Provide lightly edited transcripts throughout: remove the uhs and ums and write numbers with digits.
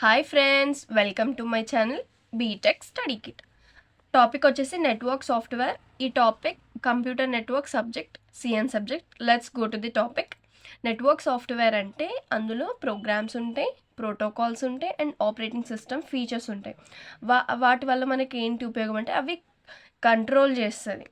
Hi friends, welcome to my channel BTech study kit. Topic వచ్చేసి network software. ఈ topic computer network subject, CN subject. Let's go to the topic. Network software అంటే అందులో programmes ఉంటాయి, protocols ఉంటాయి and operating system features ఉంటాయి. వాటి వల్ల మనకి ఏంటి ఉపయోగం అంటే అవి కంట్రోల్ చేస్తుంది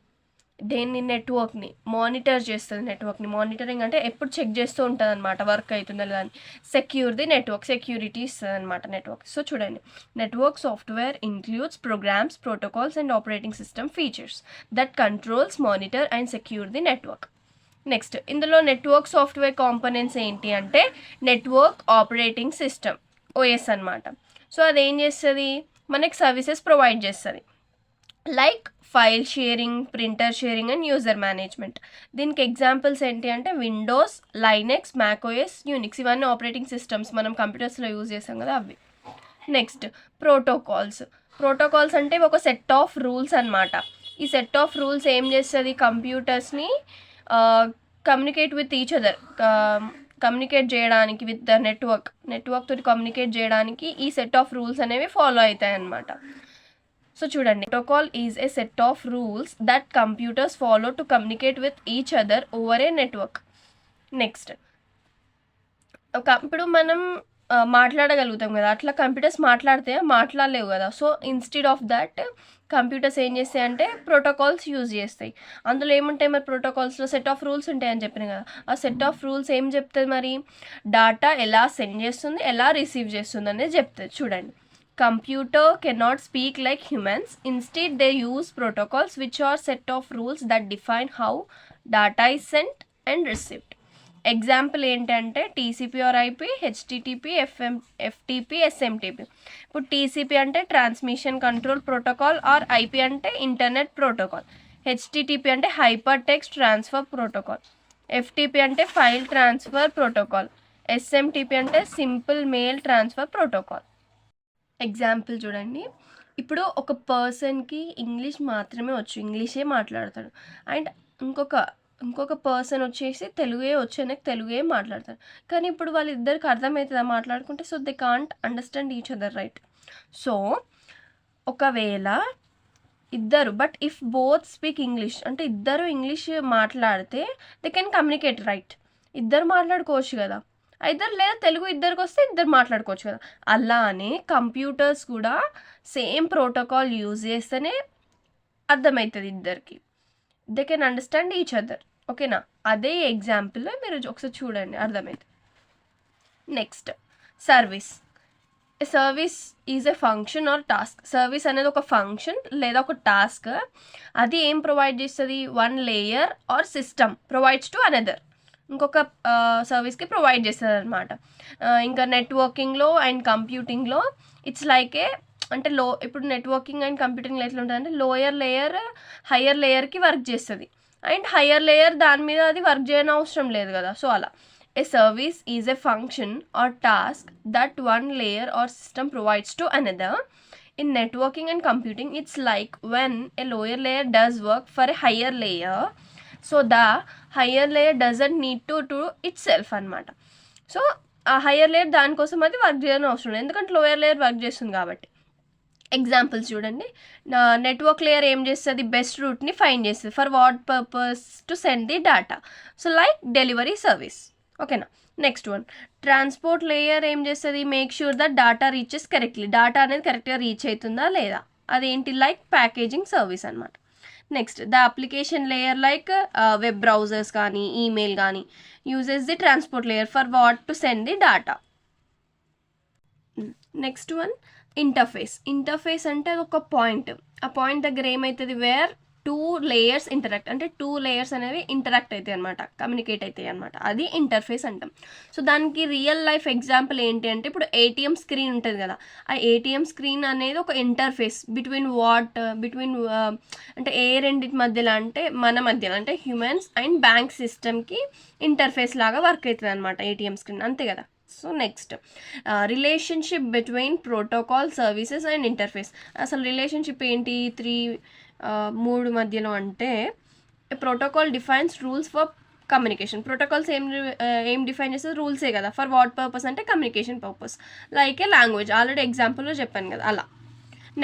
దేన్ని, నెట్వర్క్ని మానిటర్ చేస్తుంది. నెట్వర్క్ని మానిటరింగ్ అంటే ఎప్పుడు చెక్ చేస్తూ ఉంటుంది అనమాట, వర్క్ అవుతుందా లేదా అని. సెక్యూర్ ది నెట్వర్క్, సెక్యూరిటీ ఇస్తుంది అనమాట నెట్వర్క్. సో చూడండి, network software includes programs, protocols and operating system features that controls, monitor and secure the network. Next, ఇందులో నెట్వర్క్ సాఫ్ట్వేర్ కాంపోనెంట్స్ ఏంటి అంటే నెట్వర్క్ ఆపరేటింగ్ సిస్టమ్, ఓఎస్ అనమాట. సో అదేం చేస్తుంది, మనకి సర్వీసెస్ ప్రొవైడ్ చేస్తుంది like file sharing, printer sharing and user management. దీనికి examples ఏంటి అంటే విండోస్, లైనెక్స్, మ్యాక్ఓఎస్, యూనిక్స్. ఇవన్నీ ఆపరేటింగ్ సిస్టమ్స్ మనం కంప్యూటర్స్లో యూజ్ చేస్తాం కదా, అవి. Next, protocols. ప్రోటోకాల్స్ అంటే ఒక సెట్ ఆఫ్ రూల్స్ అనమాట. ఈ సెట్ ఆఫ్ రూల్స్ ఏం చేస్తుంది, కంప్యూటర్స్ని communicate with each other, communicate చేయడానికి విత్ ద నెట్వర్క్ తోటి కమ్యూనికేట్ చేయడానికి ఈ సెట్ ఆఫ్ రూల్స్ అనేవి ఫాలో అవుతాయి అన్నమాట. సో చూడండి, protocol is a set of rules that computers follow to communicate with each other over a network. Next, ఇప్పుడు మనం మాట్లాడగలుగుతాం కదా, అట్లా కంప్యూటర్స్ మాట్లాడలేవు కదా. So instead of that computers ఏం చేస్తాయి అంటే ప్రోటోకాల్స్ యూజ్ చేస్తాయి. అందులో ఏముంటాయి మరి, ప్రోటోకాల్స్లో సెట్ ఆఫ్ రూల్స్ ఉంటాయని చెప్పిన కదా. ఆ సెట్ ఆఫ్ రూల్స్ ఏం చెప్తుంది మరి, డాటా ఎలా సెండ్ చేస్తుంది, ఎలా రిసీవ్ చేస్తుంది అనేది చెప్తుంది. చూడండి, computer cannot speak like humans. Instead, they use protocols which are set of rules that define how data is sent and received. Example ఏంటంటే TCP or IP, HTTP, FTP, SMTP. ఇప్పుడు TCP అంటే transmission control protocol, or IP అంటే internet protocol, HTTP అంటే hyper text transfer protocol, FTP అంటే file transfer protocol, SMTP అంటే simple mail transfer protocol. Example చూడండి, ఇప్పుడు ఒక పర్సన్కి ఇంగ్లీష్ మాత్రమే వచ్చు, ఇంగ్లీషే మాట్లాడతాడు. అండ్ ఇంకొక పర్సన్ వచ్చేసి తెలుగే వచ్చు, నాకు తెలుగే మాట్లాడతాడు. కానీ ఇప్పుడు వాళ్ళిద్దరికి అర్థమవుతుందా మాట్లాడుకుంటే? So they can't understand each other, right? So ఒకవేళ ఇద్దరు, but if both speak English అంటే ఇద్దరు ఇంగ్లీష్ మాట్లాడితే దే కెన్ కమ్యూనికేట్, రైట్? ఇద్దరు మాట్లాడుకోవచ్చు కదా. లేదా తెలుగు ఇద్దరికి వస్తే ఇద్దరు మాట్లాడుకోవచ్చు కదా. అలానే కంప్యూటర్స్ కూడా సేమ్ ప్రోటోకాల్ యూజ్ చేస్తేనే అర్థమవుతుంది ఇద్దరికి, they can understand each other. ఓకేనా? అదే ఎగ్జాంపుల్లో మీరు ఒకసారి చూడండి, అర్థమవుతుంది. Next, service. Service is a function or task. Service అనేది ఒక ఫంక్షన్ లేదా ఒక టాస్క్. అది ఏం ప్రొవైడ్ చేస్తుంది, one layer or system provides to another, ఇంకొక సర్వీస్కి ప్రొవైడ్ చేస్తుంది అనమాట. ఇంకా నెట్వర్కింగ్లో అండ్ కంప్యూటింగ్లో ఇట్స్ లైక్ ఏ అంటే ఇప్పుడు నెట్వర్కింగ్ అండ్ కంప్యూటింగ్లో ఎట్లా ఉంటుంది అంటే లోయర్ లేయర్ హయ్యర్ లేయర్కి వర్క్ చేస్తుంది, అండ్ హయ్యర్ లేయర్ దాని మీద అది వర్క్ చేయని అవసరం లేదు కదా. సో అలా a service is a function or task that one layer or system provides to another. In networking and computing, it's like when a lower layer does work for a higher layer, so the higher layer doesn't need to do itself అనమాట. So ఆ higher layer దానికోసం అది work చేయని అవసరం లేదు, ఎందుకంటే lower layer work చేస్తుంది కాబట్టి. ఎగ్జాంపుల్స్ చూడండి, నెట్వర్క్ లేయర్ ఏం చేస్తుంది, బెస్ట్ రూట్ని ఫైండ్ చేస్తుంది. For what purpose, to send the data. So like delivery service. ఓకేనా? నెక్స్ట్ వన్, ట్రాన్స్పోర్ట్ లేయర్ ఏం చేస్తుంది, make sure that data reaches correctly. Data అనేది కరెక్ట్గా రీచ్ అవుతుందా లేదా, అదేంటి, లైక్ ప్యాకేజింగ్ సర్వీస్ అనమాట. Next, the application layer like web browsers కానీ ఈమెయిల్ కానీ uses the transport layer for what, to send the data. Next one, interface అంటే అది ఒక పాయింట్. ఆ పాయింట్ దగ్గర ఏమవుతుంది, వేర్ టూ లేయర్స్ ఇంటరాక్ట్, అంటే టూ లేయర్స్ అనేవి ఇంటరాక్ట్ అవుతాయి అనమాట, కమ్యూనికేట్ అవుతాయి అనమాట, అది ఇంటర్ఫేస్ అంటాం. సో దానికి రియల్ లైఫ్ ఎగ్జాంపుల్ ఏంటి అంటే, ఇప్పుడు ఏటీఎం స్క్రీన్ ఉంటుంది కదా, ఆ ఏటీఎం స్క్రీన్ అనేది ఒక ఇంటర్ఫేస్ బిట్వీన్ అంటే ఏ రెండింటి మధ్యలో అంటే మన మధ్యలో, అంటే హ్యూమన్స్ అండ్ బ్యాంక్ సిస్టమ్కి ఇంటర్ఫేస్ లాగా వర్క్ అవుతుంది అనమాట ఏటీఎం స్క్రీన్, అంతే కదా. So next, relationship between protocol, services and interface. అసలు రిలేషన్షిప్ ఏంటి మూడు మధ్యలో అంటే, protocol defines rules for communication. Protocols ఏం డిఫైన్ చేస్తుంది? రూల్సే కదా. ఫర్ వాట్ పర్పస్ అంటే communication purpose, like a language. Already ఎగ్జాంపుల్లో చెప్పాను కదా అలా.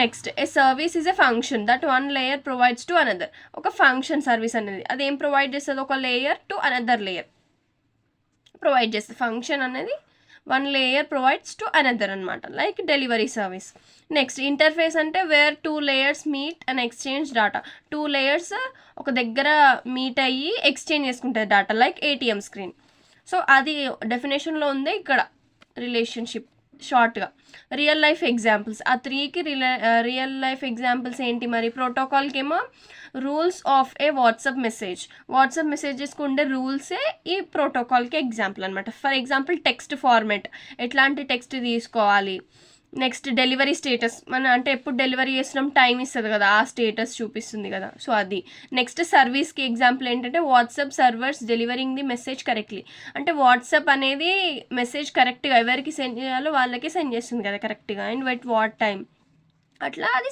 Next, a service is a function that one layer provides to another. ఒక ఫంక్షన్ సర్వీస్ అనేది అది ఏం ప్రొవైడ్ చేస్తుంది? ఒక layer to another layer provide చేస్తుంది. ఫంక్షన్ అనేది one layer provides to another అనమాట, like delivery service. Next, interface అంటే where two layers meet and exchange data. Two layers ఒక దగ్గర మీట్ అయ్యి ఎక్స్చేంజ్ చేసుకుంటాయి data, like ATM screen. So అది డెఫినేషన్లో ఉంది ఇక్కడ రిలేషన్షిప్ షార్ట్గా. రియల్ లైఫ్ ఎగ్జాంపుల్స్, ఆ త్రీకి రియల్ లైఫ్ ఎగ్జాంపుల్స్ ఏంటి మరి? ప్రోటోకాల్కి ఏమో రూల్స్ ఆఫ్ ఏ వాట్సాప్ మెసేజెస్కి ఉండే రూల్సే ఈ ప్రోటోకాల్కి ఎగ్జాంపుల్ అనమాట. ఫర్ ఎగ్జాంపుల్ టెక్స్ట్ ఫార్మాట్, ఎట్లాంటి టెక్స్ట్ తీసుకోవాలి. నెక్స్ట్, డెలివరీ స్టేటస్, మన అంటే ఎప్పుడు డెలివరీ చేస్తున్నాం టైం ఇస్తుంది కదా, ఆ స్టేటస్ చూపిస్తుంది కదా, సో అది. నెక్స్ట్, సర్వీస్కి ఎగ్జాంపుల్ ఏంటంటే WhatsApp servers delivering the message correctly. అంటే వాట్సాప్ అనేది మెసేజ్ కరెక్ట్గా ఎవరికి సెండ్ చేయాలో వాళ్ళకే సెండ్ చేస్తుంది కదా కరెక్ట్గా, అండ్ వెట్ వాట్ టైం, అట్లా అది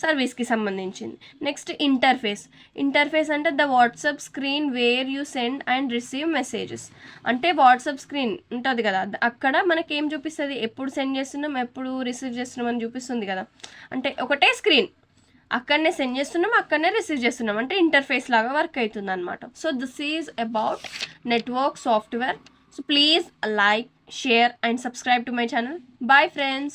సర్వీస్కి సంబంధించింది. నెక్స్ట్, ఇంటర్ఫేస్ అంటే the WhatsApp screen where you send and receive messages. అంటే వాట్సాప్ స్క్రీన్ ఉంటుంది కదా, అక్కడ మనకేం చూపిస్తుంది? ఎప్పుడు సెండ్ చేస్తున్నాం, ఎప్పుడు రిసీవ్ చేస్తున్నాం అని చూపిస్తుంది కదా. అంటే ఒకటే స్క్రీన్, అక్కడనే సెండ్ చేస్తున్నాం, అక్కడనే రిసీవ్ చేస్తున్నాం, అంటే ఇంటర్ఫేస్ లాగా వర్క్ అవుతుంది అనమాట. So this is about network software. So please like, share and subscribe to my channel. Bye friends.